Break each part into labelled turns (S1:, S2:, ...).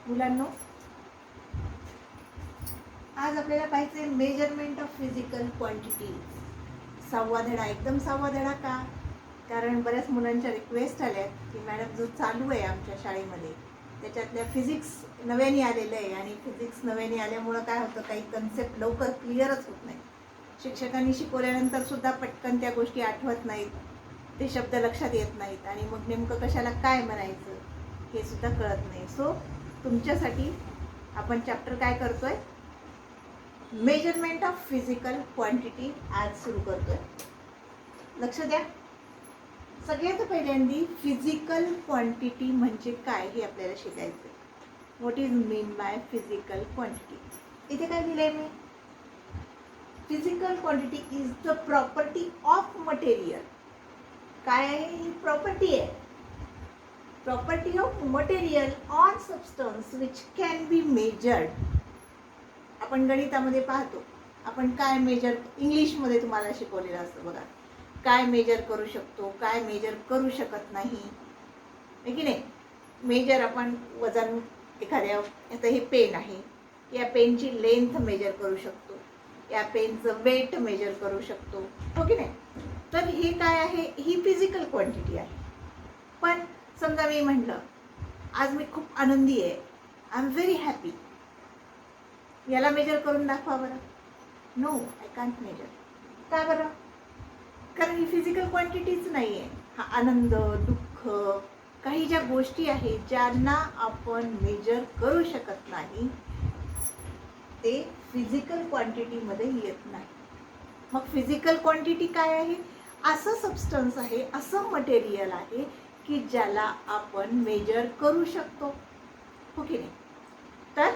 S1: मुलांनो, आज आपल्याला पाहिजे मेजरमेंट ऑफ फिजिकल क्वांटिटी. 6वा धडा. एकदम 6वा धडा का? कारण बऱ्याच मुलांच्या रिक्वेस्ट आल्यात की मॅडम जो चालू आहे आमच्या शाळेमध्ये त्याच्यातल्या फिजिक्स नव्याने आलेलं आहे आणि फिजिक्स नव्याने आल्यामुळं काय होतं, काही कन्सेप्ट लवकर क्लिअरच होत नाही. शिक्षकांनी शिकवल्यानंतर सुद्धा पटकन त्या गोष्टी आठवत नाहीत, ते शब्द लक्षात येत नाहीत आणि मग नेमकं कशाला काय म्हणायचं हे सुद्धा कळत नाही. सो तुमच्यासाठी आपण चॅप्टर काय करतोय, मेजरमेंट ऑफ फिजिकल क्वांटिटी आज सुरू करतोय. लक्ष द्या. सगळ्यात पहिल्यांदी फिजिकल क्वांटिटी म्हणजे काय हे आपल्याला शिकायचं. What is mean by physical quantity? इथे काय लिहिलंय मी? Physical quantity is the property of material. काय आहे ही? प्रॉपर्टी आहे. Property of material on substance which can be measured. आपण गणितामध्ये पाहतो, आपण काय मेजर, इंग्लिशमध्ये तुम्हाला शिकवलेलं असतं बघा, काय मेजर करू शकतो, काय मेजर करू शकत नाही, आहे की नाही. मेजर आपण वजन एखाद्या, आता हे पेन आहे, या पेनची लेंथ मेजर करू शकतो, या पेनचं वेट मेजर करू शकतो, हो की नाही. तर हे काय आहे? ही फिजिकल क्वांटिटी आहे. पण समजा मी म्हटलं आज मी खूप आनंदी आहे, आय एम व्हेरी हॅपी, याला मेजर करून दाखवा बरं. No, I can't measure. का बरं? कारण ही फिजिकल क्वांटिटीच नाही आहे. हा आनंद, दुःख, काही ज्या गोष्टी आहेत ज्यांना आपण मेजर करू शकत नाही ते फिजिकल क्वांटिटीमध्ये येत नाही. मग फिजिकल क्वांटिटी काय आहे? असं सबस्टन्स आहे, असं मटेरियल आहे की ज्याला आपण मेजर करू शकतो, हो की नाही. तर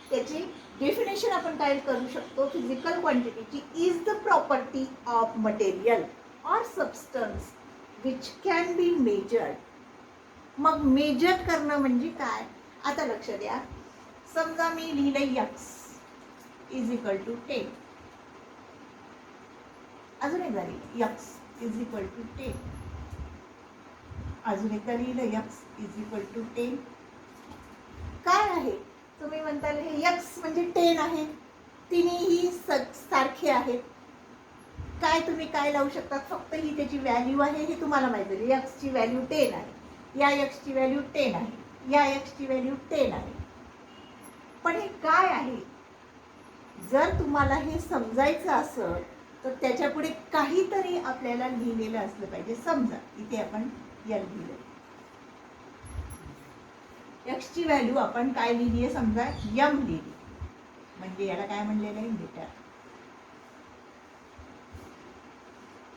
S1: त्याची डेफिनेशन आपण काय करू शकतो? फिजिकल क्वांटिटीची is the property of material or substance which can be measured. मग मेजर करणं म्हणजे काय? आता लक्ष द्या. समजा मी लिहिलं x इज इक्वल टू 10. अजून एकदा लिहिलं x इज इक्वल टू 10. अजून एकदा लिहिलं x इज इक्वल टू 10. काय आहे? तुम्ही म्हणताल हे x म्हणजे 10 आहे, तिन्हीही सारखे आहेत. काय तुम्ही काय लावू शकतात? फक्त ही त्याची व्हॅल्यू आहे हे तुम्हाला माहिती आहे. x ची व्हॅल्यू 10 आहे, या x ची व्हॅल्यू 10 आहे, या x ची व्हॅल्यू 10 आहे. पण हे काय आहे? जर तुम्हाला हे समजायचं असेल तर त्याच्या पुढे काहीतरी आपल्याला लिहिलेलं असलं पाहिजे. समजा इथे आपण l लिहिलं, x ची व्हॅल्यू आपण काय लिहिली आहे? समजा m लिहिली, म्हणजे याला काय म्हणलेलं आहे? मीटर.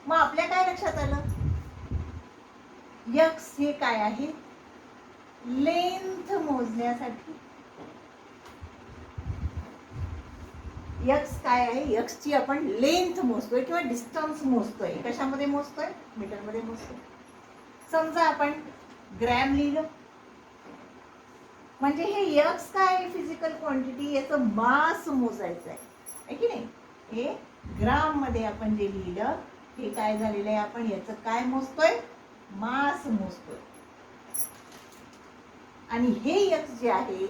S1: मग आपल्या काय लक्षात आलं? x हे काय आहे? लेंथ मोजण्यासाठी. x काय आहे? x ची आपण लेंथ मोजतोय किंवा डिस्टन्स मोजतोय. कशामध्ये मोजतोय? मीटरमध्ये मोजतोय. समजा आपण ग्रॅम लिहिलं, म्हणजे हे x काय आहे? फिजिकल क्वांटिटी, याचं मास मोजायचं आहे की नाही. हे ग्राम मध्ये आपण जे लिहिलं हे काय झालेलं आहे? आपण याचं काय मोजतोय? मास मोजतोय. आणि हे x जे आहे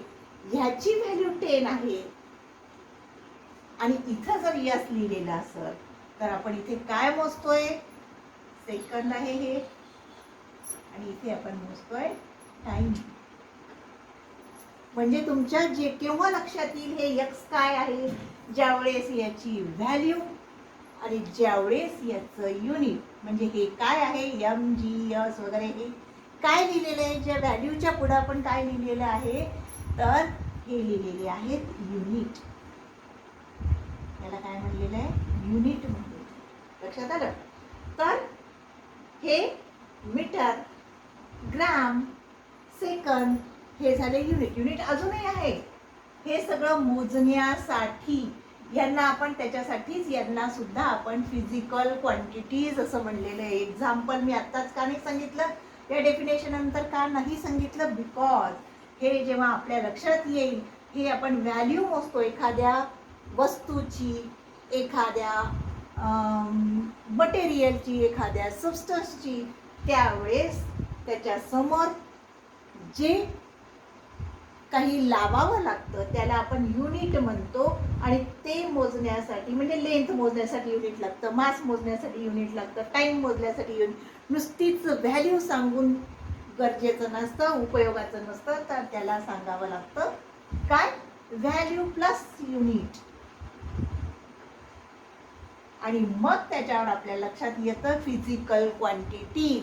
S1: ह्याची व्हॅल्यू 10 आहे आणि इथं जर s लिहिलेलं असेल तर आपण इथे काय मोजतोय? सेकंद आहे हे, आणि इथे आपण मोजतोय टाइम. म्हणजे तुमच्या जे केव्हा लक्षात येईल हे x काय आहे? ज्यावेळेस याची व्हॅल्यू आणि ज्यावेळेस याचं युनिट, म्हणजे हे काय आहे? m g s वगैरे हे काय लिहिलेलं आहे? ज्या व्हॅल्यूच्या पुढे आपण काय लिहिलेलं आहे? तर हे लिहिलेले आहेत युनिट. याला काय म्हणलेलं आहे? युनिट म्हणजे. लक्षात आलं? तर हे मीटर, ग्राम, सेकंद हे झाले युनिट. युनिट अजूनही आहे. हे सगळं मोजण्यासाठी यांना आपण, त्याच्यासाठीच यांना सुद्धा आपण फिजिकल क्वांटिटीज असं म्हणलेलं आहे. एक्झाम्पल मी आत्ताच का नाही सांगितलं? या डेफिनेशन नंतर का नाही सांगितलं? बिकॉज हे जेव्हा आपल्या लक्षात येईल, हे आपण व्हॅल्यू मोजतो एखाद्या वस्तूची, एखाद्या मटेरियलची, एखाद्या सबस्टन्सची, त्यावेळेस त्याच्या समोर जे काही लावावं लागतं त्याला आपण युनिट म्हणतो. आणि ते मोजण्यासाठी म्हणजे लेंथ मोजण्यासाठी युनिट लागतं, मास मोजण्यासाठी युनिट लागतं, टाईम मोजण्यासाठी युनिट. नुसतीच व्हॅल्यू सांगून गरजेचं नसतं, उपयोगाचं नसतं, तर त्याला सांगावं लागतं काय, व्हॅल्यू प्लस युनिट. आणि मग त्याच्यावर आपल्या लक्षात येतं फिजिकल क्वांटिटीज.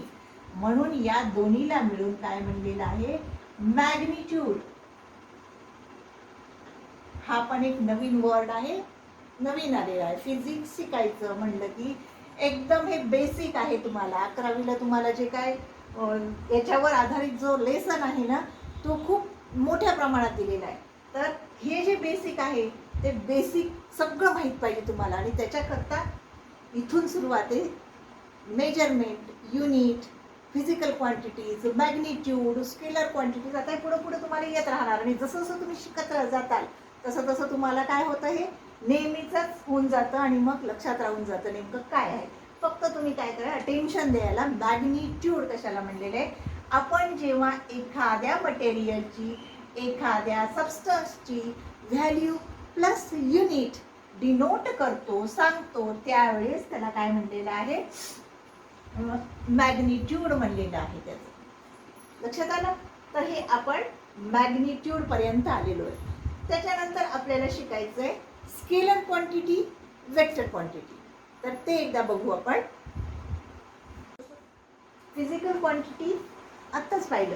S1: म्हणून या दोन्हीला मिळून काय म्हणलेलं आहे, मॅग्निट्यूड. हा पण एक नवीन वर्ड आहे, नवीन आलेला आहे. फिजिक्स शिकायचं म्हणलं की एकदम हे बेसिक आहे. तुम्हाला 11वीला तुम्हाला जे काय याच्यावर आधारित जो लेसन आहे ना, तो खूप मोठ्या प्रमाणात दिलेला आहे. तर हे जे बेसिक आहे ते बेसिक सगळं माहीत पाहिजे तुम्हाला. आणि त्याच्याकरता इथून सुरुवात आहे. Measurement, unit, physical quantities, magnitude, scalar quantities. आता पुढे पुढे तुम्हाला येत राहणार. आणि जसं जसं तुम्ही शिकत जाताल तसं तसं तुम्हाला काय होतं, हे नेहमीच होऊन जातं आणि मग लक्षात राहून जातं नेमकं काय आहे. फक्त तुम्ही काय करा, अटेन्शन द्यायला. मॅग्निट्यूड कशाला म्हणलेलं आहे, आपण जेव्हा एखाद्या मटेरियलची, एखाद्या सबस्टन्सची व्हॅल्यू प्लस युनिट डिनोट करतो, सांगतो, त्यावेळेस त्याला काय म्हणलेलं आहे, मॅग्निट्यूड म्हणलेलं आहे. त्याचं लक्षात आलं. तर हे आपण मॅग्निट्यूड पर्यंत आलेलो आहे. त्याच्यानंतर आपल्याला शिकायचं आहे स्केलर क्वांटिटी, वेक्टर क्वांटिटी. तर ते एकदा बघू आपण. फिजिकल क्वांटिटी आत्ताच पाहिलं,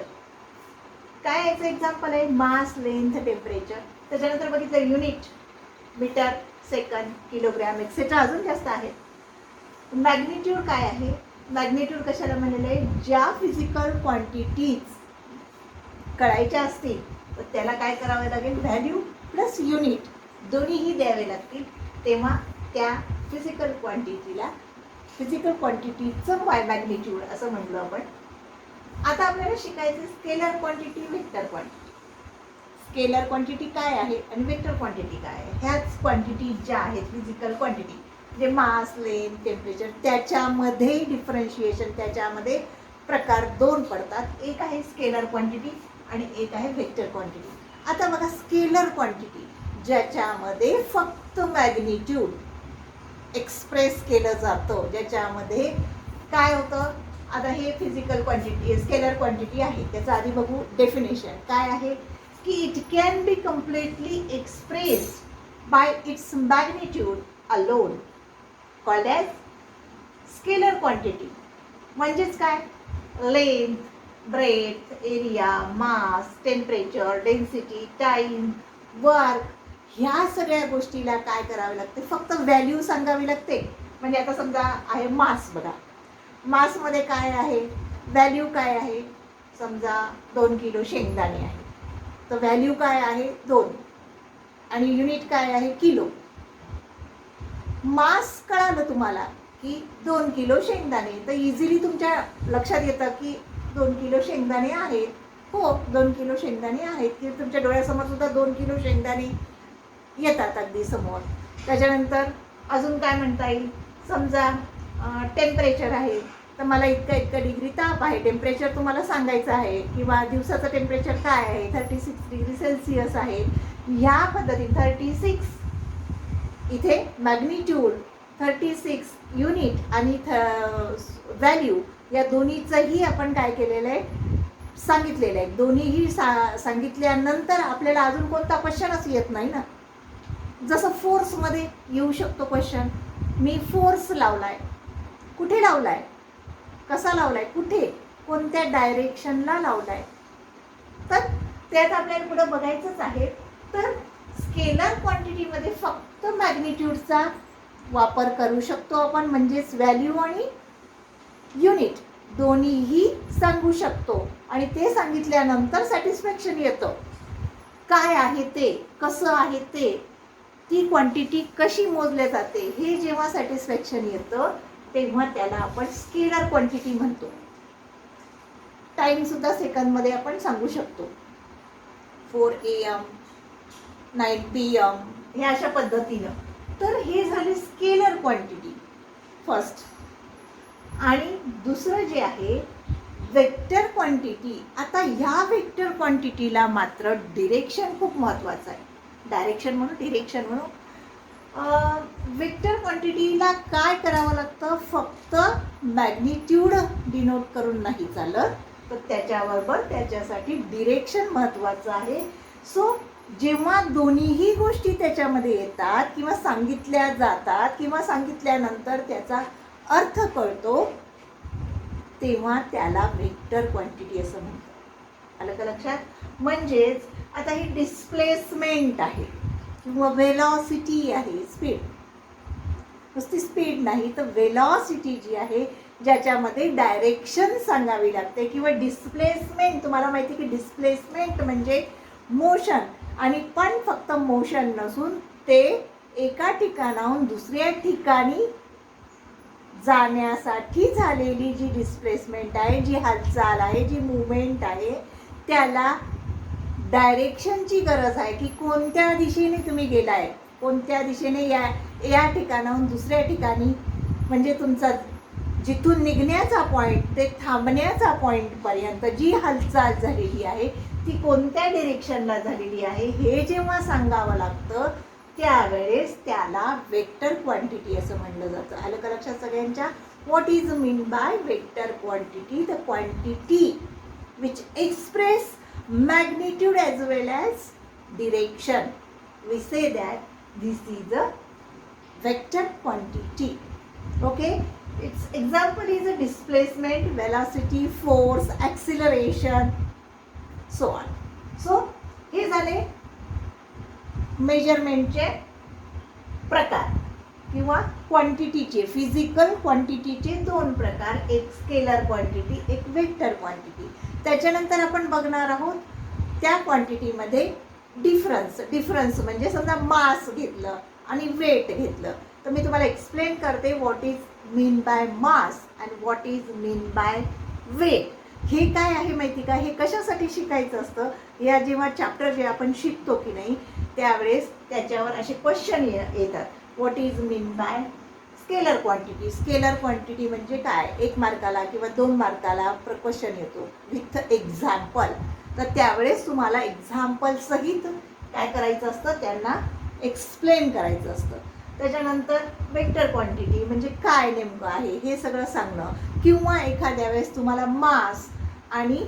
S1: काय याचं एक्झाम्पल आहे, मास, लेंथ, टेम्परेचर. त्याच्यानंतर बघितलं unit, metre, second, kilogram, etcetera, अजून जास्त आहे. मॅग्निट्यूड काय आहे, मॅग्निट्यूड कशाला म्हणलेलं आहे, ज्या फिजिकल क्वांटिटीज कळायच्या असतील तर त्याला काय करावं लागेल, व्हॅल्यू प्लस युनिट दोन्हीही द्यावे लागतील. तेव्हा त्या फिजिकल क्वांटिटीला, फिजिकल क्वांटिटीचं मॅग्निट्यूड असं म्हणलो आपण. आता आपल्याला शिकायचं scalar quantity, vector quantity. Scalar quantity काय आहे आणि वेक्टर क्वांटिटी काय आहे. ह्याच क्वांटिटी ज्या आहेत फिजिकल क्वांटिटी, जे मास, लेंथ, टेम्परेचर, त्याच्यामध्ये डिफरन्शिएशन, त्याच्यामध्ये प्रकार दोन पडतात. एक आहे स्केलर क्वांटिटी आणि एक आहे वेक्टर क्वांटिटी. आता बघा, स्केलर क्वांटिटी ज्याच्यामध्ये फक्त मॅग्निट्यूड एक्सप्रेस केलं जातं, ज्याच्यामध्ये काय होतं. आता हे फिजिकल क्वांटिटी, स्केलर क्वांटिटी आहे. त्याचं आधी बघू डेफिनेशन काय आहे, की it can be completely expressed by it's magnitude alone, called as scalar quantity. म्हणजेच काय, लेंथ, ब्रेथ, एरिया, मास, टेम्परेचर, डेन्सिटी, टाईम, वर्क, ह्या सगळ्या गोष्टीला काय करावे लागते, फक्त व्हॅल्यू सांगावी लागते. म्हणजे आता समजा आहे मास, बघा मासमध्ये काय आहे, व्हॅल्यू काय आहे. समजा 2 किलो शेंगदाणे आहे, तर व्हॅल्यू काय आहे 2 आणि युनिट काय आहे किलो. मास कळालं तुम्हाला की 2 किलो शेंगदाणे, तर इझिली तुमच्या लक्षात येतं की 2 किलो शेंगदाणे आहेत. हो, 2 किलो शेंगदाणे आहेत, की तुमच्या डोळ्यासमोर सुद्धा 2 किलो शेंगदाणे येतात अगदी समोर. त्याच्यानंतर अजून काय म्हणता येईल, समजा टेम्परेचर आहे, तर मला इतकं डिग्री ताप आहे, टेम्परेचर तुम्हाला सांगायचं आहे. किंवा दिवसाचं टेम्परेचर काय आहे, 36 डिग्री सेल्सिअस आहे. ह्या पद्धतीने 36 इथे मॅग्निट्यूड, 36 युनिट आणि व्हॅल्यू, या दोन्हीचंही आपण काय केलेलं आहे, सांगितलेलं आहे. दोन्हीही सांगितल्यानंतर आपल्याला अजून कोणता क्वेश्चनच येत नाही ना. जसं फोर्समध्ये येऊ शकतो क्वेश्चन, मी फोर्स लावलाय, कुठे लावलाय, कसा लावलाय, कुठे, कोणत्या डायरेक्शनला लावलाय, तर त्यात आपल्याला पुढे बघायचंच आहे. तर स्केलर क्वांटिटीमध्ये फक्त मॅग्निट्यूडचा वापर करू शकतो आपण, म्हणजेच व्हॅल्यू आणि युनिट दोन्हीही सांगू शकतो. आणि ते सांगितल्यानंतर सॅटिस्फॅक्शन येतं, काय आहे ते, कसं आहे ते, ती क्वांटिटी कशी मोजल्या जाते, हे जेव्हा सॅटिस्फॅक्शन येतं तेव्हा त्याला आपण स्केलर क्वांटिटी म्हणतो. टाईम सुद्धा सेकंदमध्ये आपण सांगू शकतो, 4 AM, 9 PM, हे अशा पद्धतीनं. तर हे झाले स्केलर क्वांटिटी फर्स्ट. आणि दुसरं जे आहे वेक्टर क्वांटिटी, आता ह्या वेक्टर क्वांटिटीला मात्र डिरेक्शन खूप महत्त्वाचं आहे. डायरेक्शन म्हणून, डिरेक्शन म्हणून. वेक्टर क्वांटिटीला काय करावं लागतं, फक्त मॅग्निट्यूड डिनोट करून नाही चालत, तर त्याच्याबरोबर त्याच्यासाठी डिरेक्शन महत्त्वाचं आहे. सो जेव्हा दोन्हीही गोष्टी त्याच्यामध्ये येतात किंवा सांगितल्या जातात किंवा सांगितल्यानंतर त्याचा अर्थ कळतो, तेव्हा त्याला वेक्टर क्वांटिटी असं म्हणतात. आलं का लक्षात? म्हणजेच आता ही डिस्प्लेसमेंट आहे किंवा वेलॉसिटी आहे, स्पीड, नुसती स्पीड नाही तर वेलॉसिटी जी आहे ज्याच्यामध्ये डायरेक्शन सांगावी लागते, किंवा डिस्प्लेसमेंट, तुम्हाला माहिती की डिस्प्लेसमेंट म्हणजे मोशन, आणि पण फक्त मोशन नसून ते एका ठिकाणाहून दुसऱ्या ठिकाणी जाण्यासाठी झालेली जी डिस्प्लेसमेंट आहे, जी हालचाल आहे, जी मूवमेंट आहे, त्याला डायरेक्शनची गरज आहे की कोणत्या दिशेने तुम्ही गेलाय, कोणत्या दिशेने या ठिकाणाहून दुसऱ्या ठिकाणी, म्हणजे तुमचा जिथून निघण्याचा पॉईंट ते थांबण्याचा पॉईंटपर्यंत जी हालचाल झालेली आहे ती कोणत्या डिरेक्शनला झालेली आहे हे जेव्हा सांगावं लागतं, त्यावेळेस त्याला वेक्टर क्वांटिटी असं म्हणलं जातं. आलं का लक्षात सगळ्यांच्या? What is mean by vector quantity? The quantity which express magnitude as well as direction. We say that this is a vector quantity. Okay, its example is a displacement, velocity, force, acceleration, so on. So हे झाले मेजरमेंटचे प्रकार किंवा क्वांटिटीचे, physical क्वांटिटीचे दोन प्रकार, एक scalar quantity, एक vector quantity. त्याच्यानंतर आपण बघणार आहोत त्या क्वांटिटीमध्ये डिफरन्स म्हणजे समजा मास घेतलं आणि वेट घेतलं, तर मी तुम्हाला एक्सप्लेन करते what is mean by mass and what is mean by weight. हे काय आहे माहिती का? हे कशासाठी शिकायचं असतं, या जेव्हा चॅप्टर जे आपण शिकतो की नाही त्यावेळेस त्याच्यावर असे क्वेश्चन येतात. What is mean bye scalar quantity? Scalar quantity म्हणजे काय? 1 मार्काला किंवा 2 मार्काला क्वेश्चन येतो विथ एक्झाम्पल. तर त्यावेळेस तुम्हाला एक्झाम्पल सहित काय करायचं असतं, त्यांना एक्सप्लेन करायचं असतं. त्याच्यानंतर वेक्टर क्वांटिटी म्हणजे काय नेमकं आहे हे सगळं सांगणं, किंवा एखाद्या वेळेस तुम्हाला मास आणि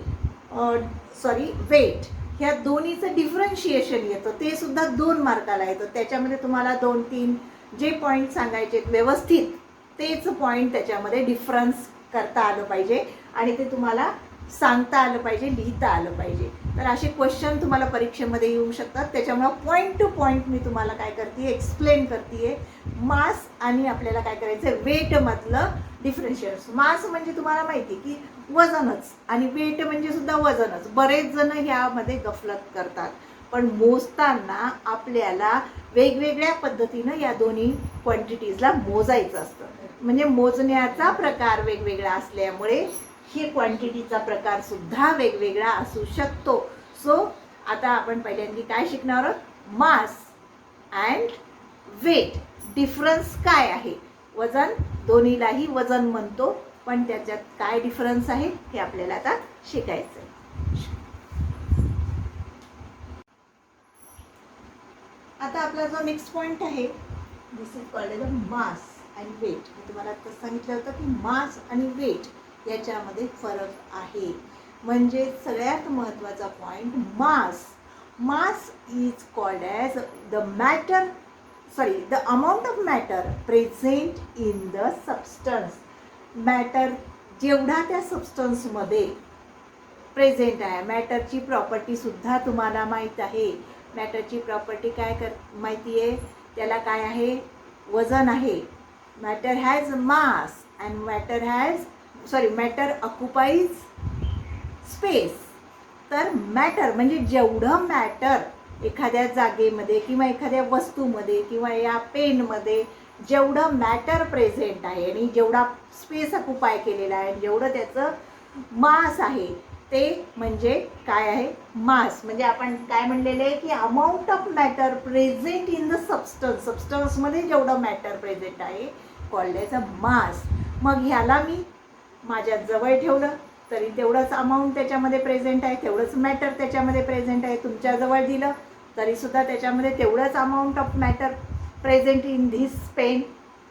S1: वेट ह्या दोन्हीचं डिफरन्शिएशन येतं, ते सुद्धा 2 मार्काला येतं. त्याच्यामध्ये तुम्हाला 2-3 जे पॉईंट सांगायचे व्यवस्थित तेच पॉईंट त्याच्यामध्ये डिफरन्स करता आलं पाहिजे आणि ते तुम्हाला सांगता आलं पाहिजे, लिहिता आलं पाहिजे. तर असे क्वेश्चन तुम्हाला परीक्षेमध्ये येऊ शकतात. त्याच्यामुळं पॉईंट टू पॉईंट मी तुम्हाला काय करते, एक्सप्लेन करते मास आणि आपल्याला काय करायचं आहे वेटमधलं डिफरन्शिएशन. मास म्हणजे तुम्हाला माहिती की वजनच, आणि वेट म्हणजे सुद्धा वजनच. बरेच जण ह्यामध्ये गफलत करतात, पण मोजताना आपल्याला वेगवेगळ्या पद्धतीनं या दोन्ही क्वांटिटीजला मोजायचं असतं. म्हणजे मोजण्याचा प्रकार वेगवेगळा असल्यामुळे हे क्वांटिटीचा प्रकार सुद्धा वेगवेगळा असू शकतो. सो आता आपण पहिल्यांदा काय शिकणार आहोत, मास अँड वेट. डिफरन्स काय आहे? वजन, दोन्हीलाही वजन म्हणतो, पण त्याच्यात काय डिफरन्स आहे हे आपल्याला आता शिकायचं आहे. आता आपला जो नेक्स्ट पॉईंट आहे, this is called as a mass and weight. मी तुम्हाला आता सांगितलं होतं की मास आणि वेट याच्यामध्ये फरक आहे. म्हणजे सगळ्यात महत्त्वाचा point mass. Mass is called as the amount of matter present in the substance. Matter जेवढा त्या सबस्टन्समध्ये प्रेझेंट आहे. मॅटरची प्रॉपर्टीसुद्धा तुम्हाला माहीत आहे. मॅटरची प्रॉपर्टी काय माहिती आहे? त्याला काय आहे? वजन आहे. Matter has mass and matter occupies space. तर मॅटर म्हणजे जेवढं मॅटर एखाद्या जागेमध्ये किंवा एखाद्या वस्तूमध्ये किंवा या पेनमध्ये जेवढं मॅटर प्रेझेंट आहे आणि जेवढा स्पेस ऑक्युपाय केलेला आहे, जेवढं त्याचं मास आहे, ते म्हणजे काय आहे? मास. म्हणजे आपण काय म्हणलेलं आहे की amount of matter present in the substance. सबस्टन्समध्ये जेवढं मॅटर प्रेझेंट आहे कॉल्ड ॲज अ मास. मग ह्याला मी माझ्या जवळ ठेवलं तरी तेवढंच अमाऊंट त्याच्यामध्ये प्रेझेंट आहे, तेवढंच मॅटर त्याच्यामध्ये प्रेझेंट आहे. तुमच्याजवळ दिलं तरीसुद्धा त्याच्यामध्ये तेवढंच amount of matter present in this pen,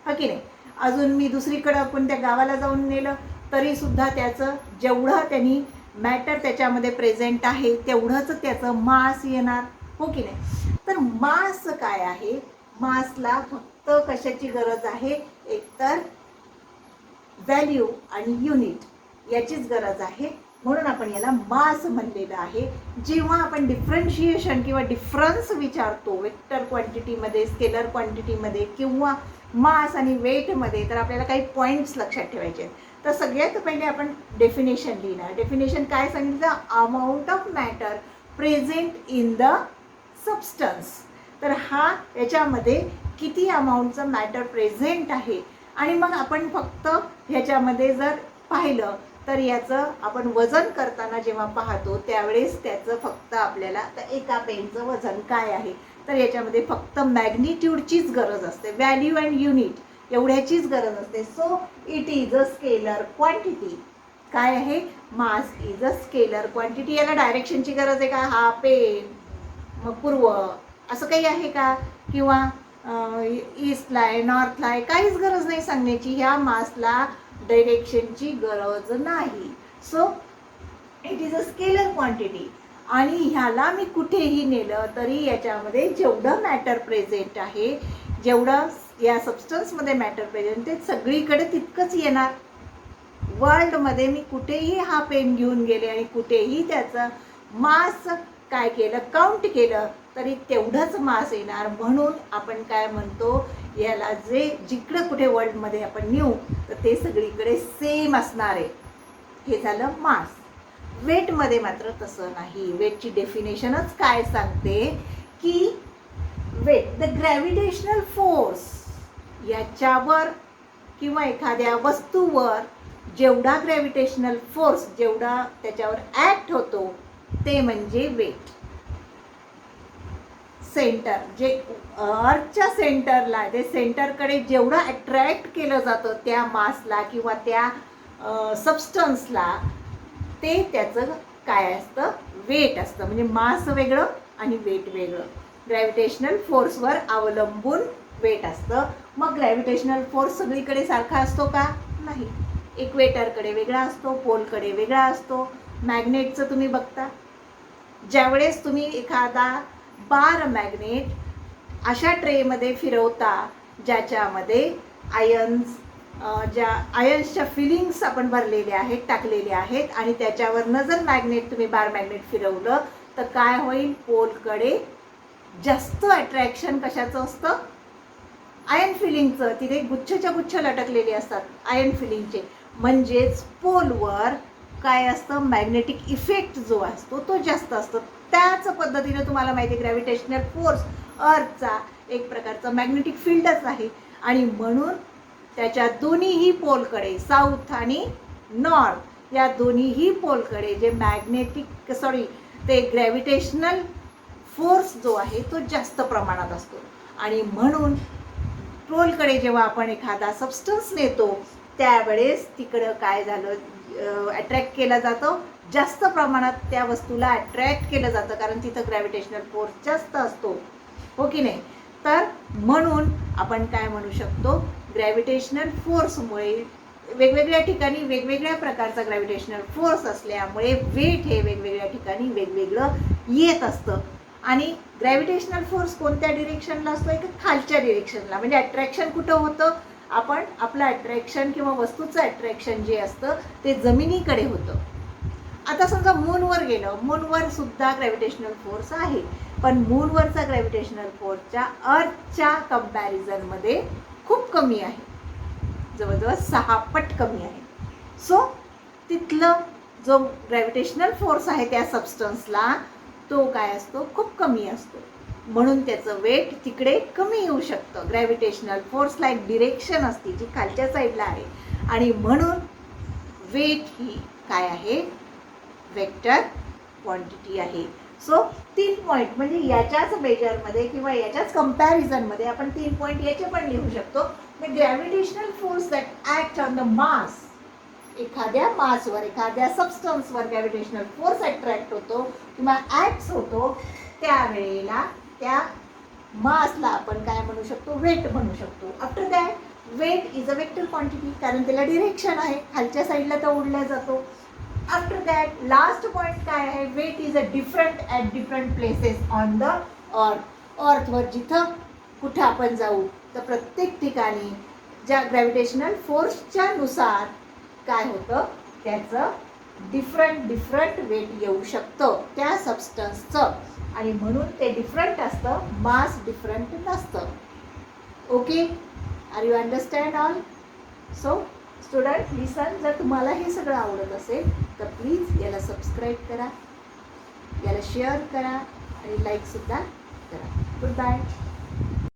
S1: हा की नाही. अजून मी दुसरीकडं कोणत्या गावाला जाऊन नेलं तरीसुद्धा त्याचं जेवढं त्यांनी मॅटर त्याच्यामध्ये प्रेझेंट आहे तेवढंच त्याचं मास येणार, हो की नाही. तर मास काय आहे, मासला फक्त कशाची गरज आहे, एकतर व्हॅल्यू आणि युनिट याचीच गरज आहे. म्हणून आपण याला मास म्हणलेलं आहे. जेव्हा आपण डिफरन्शिएशन किंवा डिफरन्स विचारतो वेक्टर क्वांटिटीमध्ये, स्केलर क्वांटिटीमध्ये किंवा मास आणि वेटमध्ये, तर आपल्याला काही पॉईंट्स लक्षात ठेवायचे आहेत. तर सगळ्यात पहिले आपण डेफिनेशन लिहिणार. डेफिनेशन काय सांगितलं, amount of matter present in the substance. तर हा याच्यामध्ये किती अमाऊंटचं मॅटर प्रेझेंट आहे. आणि मग आपण फक्त ह्याच्यामध्ये जर पाहिलं तर याचं आपण वजन करताना जेव्हा पाहतो त्यावेळेस त्याचं फक्त आपल्याला तर एका पेनचं वजन काय आहे, तर याच्यामध्ये फक्त मॅग्निट्यूडचीच गरज असते, व्हॅल्यू अँड युनिट एवढ्याचीच गरज असते. So it is a scalar quantity. काय आहे, mass is a scalar quantity. याला डायरेक्शनची गरज आहे का, हा पेन मग पूर्व असं काही आहे का, किंवा ईस्टला आहे, नॉर्थला आहे, काहीच गरज नाही सांगण्याची. ह्या मासला डायरेक्शनची गरज नाही. So it is a scalar quantity. आणि ह्याला मी कुठेही नेलं तरी याच्यामध्ये जेवढं मॅटर प्रेझेंट आहे, जेवढं या सबस्टन्समध्ये मॅटर प्रेझेंट ते सगळीकडे तितकंच येणार. वर्ल्डमध्ये मी कुठेही हा पेन घेऊन गेले आणि कुठेही त्याचं मास काय केलं, काउंट केलं तरी तेवढंच मास येणार. म्हणून आपण काय म्हणतो, याला जे जिकडं कुठे वर्ल्डमध्ये आपण नेऊ तर ते सगळीकडे सेम असणार आहे. हे झालं मास. वेटमध्ये मात्र तसं नाही. वेटची डेफिनेशनच काय सांगते की वेट द ग्रॅव्हिटेशनल फोर्स, याच्यावर किंवा एखाद्या वस्तूवर जेवढा ग्रॅव्हिटेशनल फोर्स जेवढा त्याच्यावर ॲक्ट होतो ते म्हणजे वेट. सेंटर जे अर्थच्या सेंटरला, ते सेंटरकडे जेवढं अट्रॅक्ट केलं जातं त्या मासला किंवा त्या सबस्टन्सला, ते त्याचं काय असतं, वेट असतं. म्हणजे मास वेगळं आणि वेट वेगळं. ग्रॅव्हिटेशनल फोर्सवर अवलंबून वेट असतं. मग ग्रॅव्हिटेशनल फोर्स सगळीकडे सारखा असतो का, नाही. इक्वेटरकडे वेगळा असतो, पोलकडे वेगळा असतो. मॅग्नेटचं तुम्ही बघता, ज्यावेळेस तुम्ही एखादा बार मॅग्नेट अशा ट्रेमध्ये फिरवता ज्याच्यामध्ये आयन्सच्या फिलिंग्स आपण भरलेले आहेत, टाकलेले आहेत, आणि त्याच्यावरनं जर तुम्ही बार मॅग्नेट फिरवलं तर काय होईल, पोलकडे जास्त अट्रॅक्शन कशाचं असतं, आयन फिलिंगचं. तिथे गुच्छच्या गुच्छ लटकलेले असतात आयन फिलिंगचे. म्हणजेच पोलवर काय असतं, मॅग्नेटिक इफेक्ट जो असतो तो जास्त असतो. त्याच पद्धतीने तुम्हाला माहिती आहे ग्रॅव्हिटेशनल फोर्स अर्थचा एक प्रकारचा मॅग्नेटिक फील्डच आहे. आणि म्हणून त्याच्या दोन्हीही पोलकडे, साऊथ आणि नॉर्थ या दोन्हीही पोलकडे जे ते ग्रॅव्हिटेशनल फोर्स जो आहे तो जास्त प्रमाणात असतो. आणि म्हणून पोलकडे जेव्हा आपण एखादा सबस्टन्स नेतो त्यावेळेस तिकडं काय झालं, अट्रॅक्ट केला जातो, जास्त प्रमाणात त्या वस्तूला अट्रॅक्ट केलं जातं, कारण तिथं ग्रॅव्हिटेशनल फोर्स जास्त असतो, हो की नाही. तर म्हणून आपण काय म्हणू शकतो, ग्रॅव्हिटेशनल फोर्समुळे वेगवेगळ्या ठिकाणी वेगवेगळ्या प्रकारचा ग्रॅव्हिटेशनल फोर्स असल्यामुळे वेट हे वेगवेगळ्या ठिकाणी वेगवेगळं येत असतं. आणि ग्रॅव्हिटेशनल फोर्स कोणत्या डिरेक्शनला असतो, एक खालच्या डिरेक्शनला. म्हणजे अट्रॅक्शन कुठं होतं, आपण आपलं अट्रॅक्शन किंवा वस्तूचं अट्रॅक्शन जे असतं ते जमिनीकडे होतं. आता समजा मूनवर गेलं, मूनवर सुद्धा ग्रॅव्हिटेशनल फोर्स आहे, पण मूनवरचा ग्रॅव्हिटेशनल फोर्सच्या अर्थच्या कंपॅरिझनमध्ये खूप कमी आहे, जवळजवळ 6 पट कमी आहे. सो तिथलं जो ग्रॅव्हिटेशनल फोर्स आहे त्या सबस्टन्सला तो काय असतो, खूप कमी असतो. म्हणून त्याचं वेट तिकडे कमी येऊ शकतं. ग्रॅव्हिटेशनल फोर्सला एक डिरेक्शन असते जी खालच्या साईडला आहे, आणि म्हणून वेट ही काय आहे, वेक्टर क्वांटिटी आहे. सो 3 पॉईंट म्हणजे याच्याच मेजरमध्ये किंवा याच्याच कंपॅरिझनमध्ये आपण 3 पॉईंट याचे पण लिहू शकतो. The gravitational force that act on the mass एखाद्या मासवर, एखाद्या सबस्टन्सवर ग्रॅव्हिटेशनल फोर्स अट्रॅक्ट होतो किंवा ॲक्ट्स होतो, त्यावेळेला त्या मासला आपण काय म्हणू शकतो, वेट म्हणू शकतो. After that weight is a vector quantity, कारण त्याला डिरेक्शन आहे, खालच्या साईडला तो उडला जातो. आफ्टर दॅट लास्ट पॉईंट काय आहे, weight is a different at different places on the earth. अर्थवर जिथं कुठं आपण जाऊ तर प्रत्येक ठिकाणी ज्या ग्रॅव्हिटेशनल फोर्सच्या नुसार काय होतं, त्याचं डिफरंट वेट येऊ शकतं त्या सबस्टन्सचं, आणि म्हणून ते डिफरंट असतं, मास डिफरंट नसतं. Okay, are you understand all? So student listen, जर तुम्हाला हे सगळं आवडत असेल तर प्लीज याला सबस्क्राईब करा, याला शेअर करा आणि लाईकसुद्धा करा. Good bye.